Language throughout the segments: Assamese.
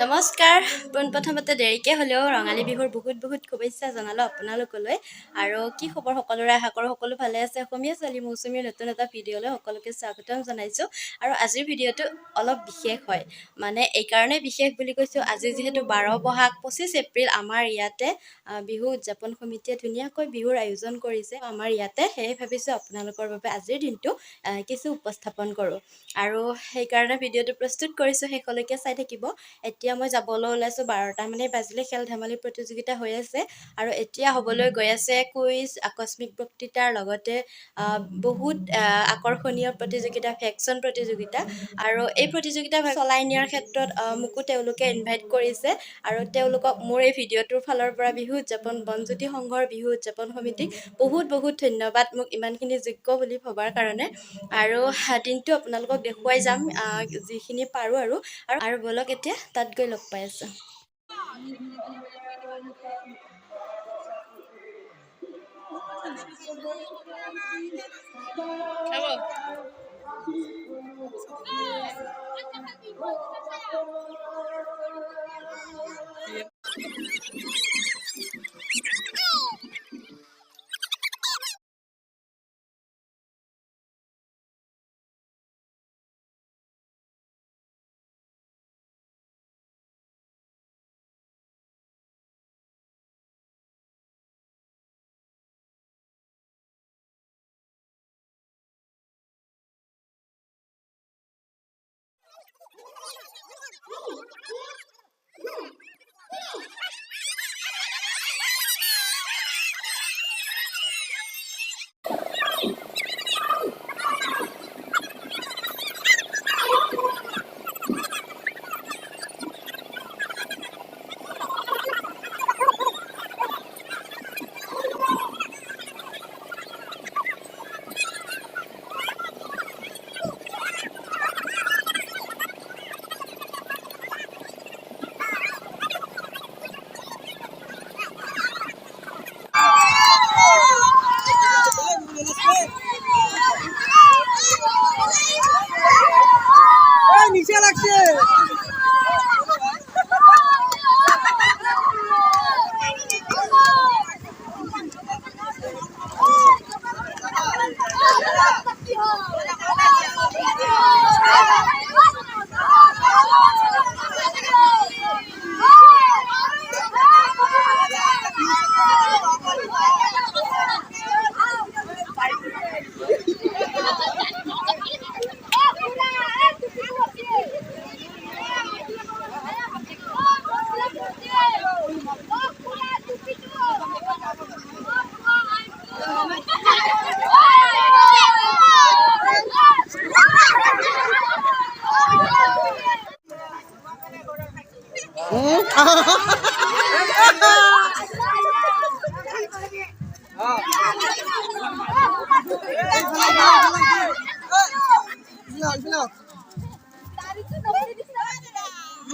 নমস্কাৰ পোনপ্ৰথমতে দেৰিকৈ হ'লেও ৰঙালী বিহুৰ বহুত শুভেচ্ছা জনালোঁ আপোনালোকলৈ আৰু কি খবৰ সকলোৰে আশা কৰোঁ সকলো ভালে আছে অসমীয়া ছোৱালী মৌচুমীৰ নতুন এটা ভিডিঅ'লৈ সকলোকে স্বাগতম জনাইছোঁ আৰু আজিৰ ভিডিঅ'টো অলপ বিশেষ হয় মানে এইকাৰণে বিশেষ বুলি কৈছোঁ আজি যিহেতু 12 বহাগ 25 এপ্ৰিল আমাৰ ইয়াতে বিহু উদযাপন সমিতিয়ে ধুনীয়াকৈ বিহুৰ আয়োজন কৰিছে আমাৰ ইয়াতে সেয়ে ভাবিছোঁ আপোনালোকৰ বাবে আজিৰ দিনটো কিছু উপস্থাপন কৰোঁ আৰু সেইকাৰণে ভিডিঅ'টো প্ৰস্তুত কৰিছোঁ শেষলৈকে চাই থাকিব এতিয়া মই যাবলৈ ওলাইছোঁ 12টা মানে বাজিলে খেল ধেমালি প্ৰতিযোগিতা হৈ আছে আৰু এতিয়া হ'বলৈ গৈ আছে কুইজ আকস্মিক বক্তৃতাৰ লগতে বহুত আকৰ্ষণীয় প্ৰতিযোগিতা ভেকচন প্ৰতিযোগিতা আৰু এই প্ৰতিযোগিতা চলাই নিয়াৰ ক্ষেত্ৰত মোকো তেওঁলোকে ইনভাইট কৰিছে আৰু তেওঁলোকক মোৰ এই ভিডিঅ'টোৰ ফালৰ পৰা বিহু উদযাপন বনজ্যোতি সংঘৰ বিহু উদযাপন সমিতিক বহুত ধন্যবাদ মোক ইমানখিনি যোগ্য বুলি ভবাৰ কাৰণে আৰু দিনটো আপোনালোকক দেখুৱাই যাম যিখিনি পাৰোঁ আৰু বলক এতিয়া তাত গৈ লগ পাই আছোঁ নিচে লাগছে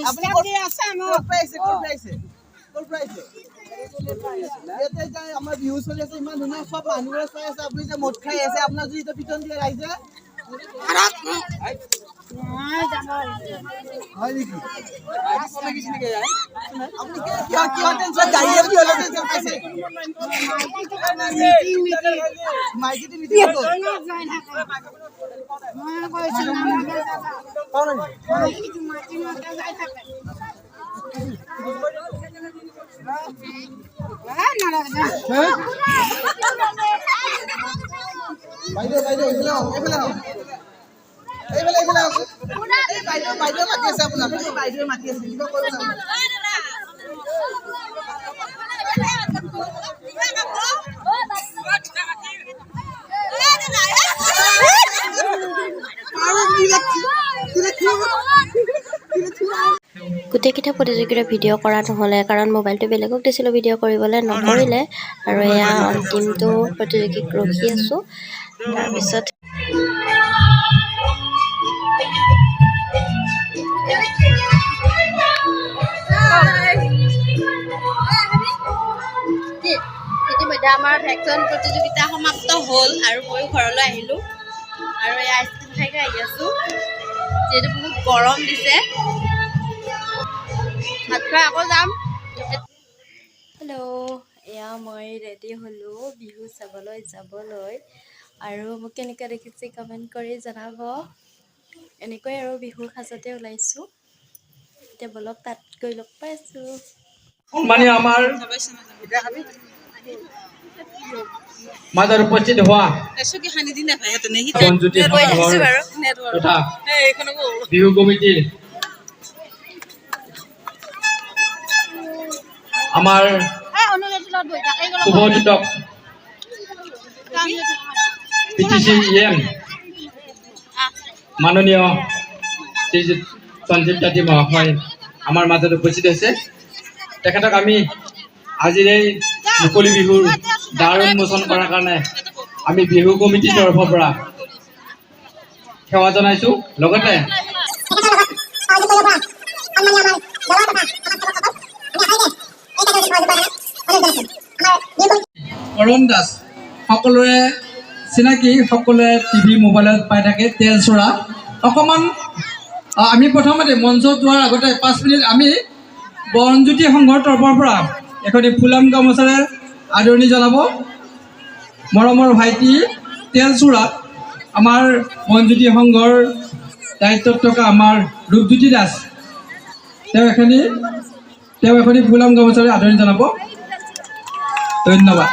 আপনি আমার বিহু চলি আছে ইমান ধুনীয়া সব মানুহবোৰে চাই আছে আপুনি যে মদ খাই আছে আপোনাৰ যদি এটা পিটন দিয়ে ৰাইজে হয় নেকি আপনি কিয় টেনশন গাড়ীয়ে কি হলে টেনশন পাইছে মাইকিটি মিটিং বাইদেউ মাতি আছে আপোনাক বাইদেউ মাতি আছে কিবা কৰিব গোটেইকেইটা প্ৰতিযোগিতাৰ ভিডিঅ' কৰা নহ'লে কাৰণ মোবাইলটো বেলেগক দিছিলোঁ ভিডিঅ' কৰিবলৈ নকৰিলে আৰু এয়া অন্তিমটো প্ৰতিযোগীক ৰখি আছোঁ তাৰপিছত ইতিমধ্যে আমাৰ ভেকচন প্ৰতিযোগিতা সমাপ্ত হ'ল আৰু ময়ো ঘৰলৈ আহিলোঁ আৰু এই আইচক্ৰীম খাই আহি আছোঁ যিহেতু বহুত গৰম দিছে হেল্ল' এয়া মই ৰেডি হ'লোঁ বিহু চাবলৈ যাবলৈ আৰু মোক কেনেকৈ দেখিছে কমেণ্ট কৰি জনাব এনেকৈ আৰু বিহুৰ সাজতে ওলাইছোঁ এতিয়া বলক তাত গৈ লগ পাইছোঁ সন্মানীয় আমাৰ মাজত উপস্থিত হোৱা বনজ্যোতি সংঘৰ তথা বিহু কমিটিৰ আমাৰ শুভযোজক পিটিচি EM মাননীয় শ্ৰীযুত সঞ্জীৱ তাঁতী মহাশয় আমাৰ মাজত উপস্থিত হৈছে তেখেতক আমি আজিৰ এই মুকলি বিহুৰ দ্বাৰ উন্মোচন কৰাৰ কাৰণে আমি বিহু কমিটিৰ তৰফৰ পৰা সেৱা জনাইছোঁ লগতে কৰণ দাস সকলোৰে চিনাকি সকলোৱে টিভি মোবাইলত পাই থাকে তেলচোৰা অকণমান আমি প্ৰথমতে মঞ্চত যোৱাৰ আগতে 5 মিনিট আমি বনজ্যোতি সংঘৰ তৰফৰ পৰা এখনি ফুলাম গামোচাৰে আদৰণি জনাব মৰমৰ ভাইটি তেলচোৰা আমাৰ বনজ্যোতি সংঘৰ দায়িত্বত থকা আমাৰ ৰূপজ্যোতি দাস তেওঁ এখনি ফুলাম গামোচাৰে আদৰণি জনাব ধন্যবাদ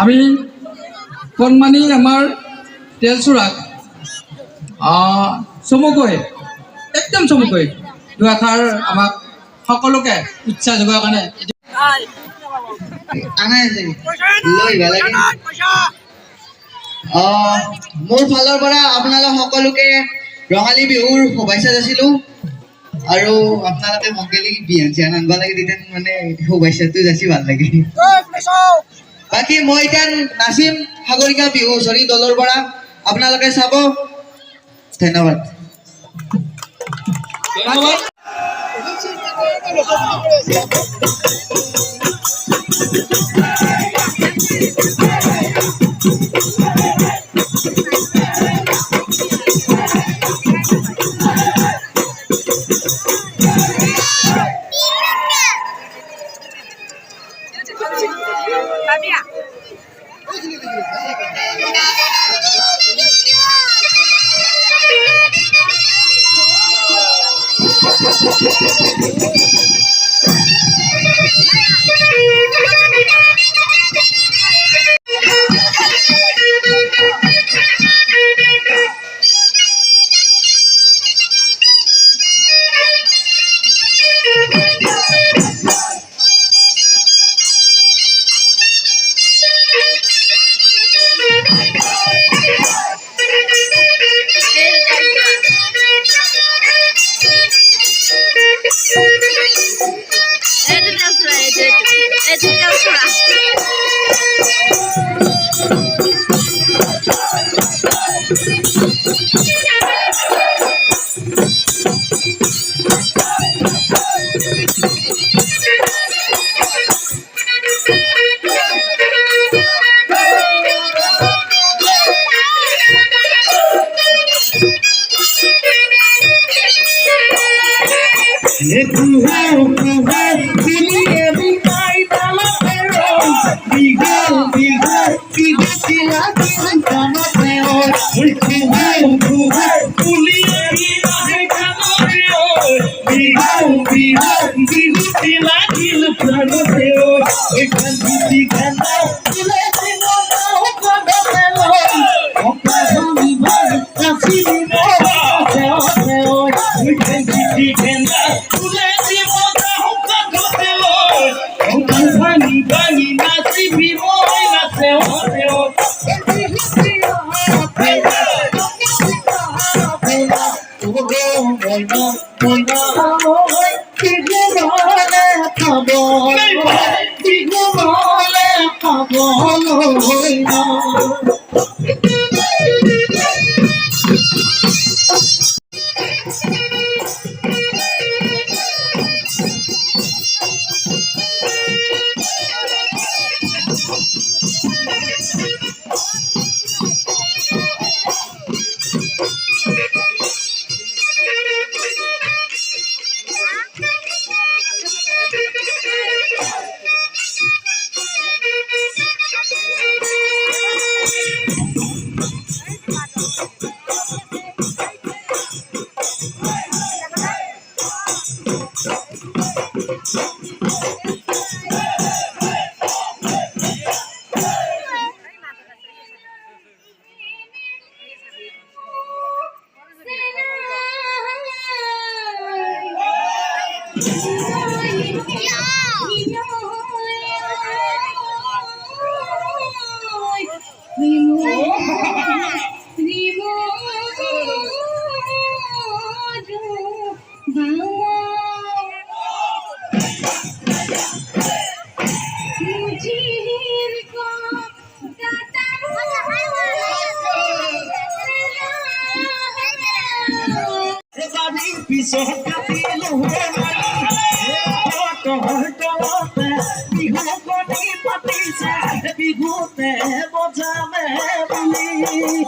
আমি কণমানি আমাৰ তেলচোৰাক চমুকৈ একদম চমুকৈ দুআষাৰ আমাক সকলোকে উৎসাহ যোগোৱাৰ কাৰণে মোৰ ফালৰ পৰা আপোনালোক সকলোকে ৰঙালী বিহুৰ শুভেচ্ছা যাচিলোঁ আৰু আপোনালোকে মংগলী বিহান চিহান আনবা লাগে তেতিয়া মানে শুভেচ্ছাটো যাচি ভাল লাগে বাকী মই এতিয়া নাচিম সাগৰিকা বিহু হুঁচৰি দলৰ পৰা আপোনালোকে চাব ধন্যবাদ বিহুতে বজালে বুলি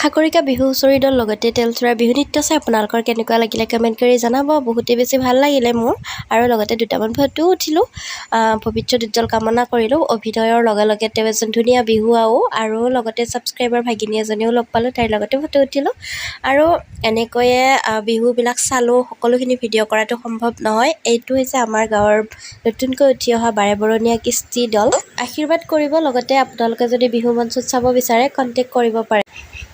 সাগৰিকা বিহু হুঁচৰি দল লগতে তেলচুৰাৰ বিহু নৃত্য চাই আপোনালোকৰ কেনেকুৱা লাগিলে কমেণ্ট কৰি জনাব। বহুতেই বেছি ভাল লাগিলে মোৰ, আৰু লগতে দুটামান ফটোও উঠিলোঁ। ভৱিষ্যত উজ্জ্বল কামনা কৰিলোঁ। অভিনয়ৰ লগে লগে তেওঁ এজন ধুনীয়া বিহুৱাও, আৰু লগতে ছাবস্ক্ৰাইবাৰ ভাগিনী এজনীও লগ পালোঁ, তাইৰ লগতে ফটো উঠিলোঁ। আৰু এনেকৈয়ে বিহুবিলাক চালোঁ। সকলোখিনি ভিডিঅ' কৰাটো সম্ভৱ নহয়। এইটো হৈছে আমাৰ গাঁৱৰ নতুনকৈ উঠি অহা বাৰেবৰণীয়া কৃষ্টি দল। আশীৰ্বাদ কৰিব। লগতে আপোনালোকে যদি বিহু মঞ্চত চাব বিচাৰে কণ্টেক্ট কৰিব পাৰে।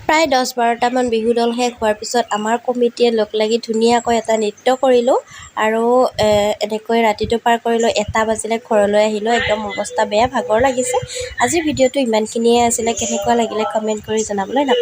প্ৰায় 10-12টামান বিহু দল শেষ হোৱাৰ পিছত আমাৰ কমিটিয়ে লগ লাগি ধুনীয়াকৈ এটা নৃত্য কৰিলোঁ, আৰু এনেকৈ ৰাতিটো পাৰ কৰিলোঁ। 1টা বাজিলে ঘৰলৈ আহিলোঁ। একদম অৱস্থা বেয়া, ভাগৰ লাগিছে। আজিৰ ভিডিঅ'টো ইমানখিনিয়ে আছিলে। কেনেকুৱা লাগিলে কমেণ্ট কৰি জনাবলৈ নাপাহৰিব।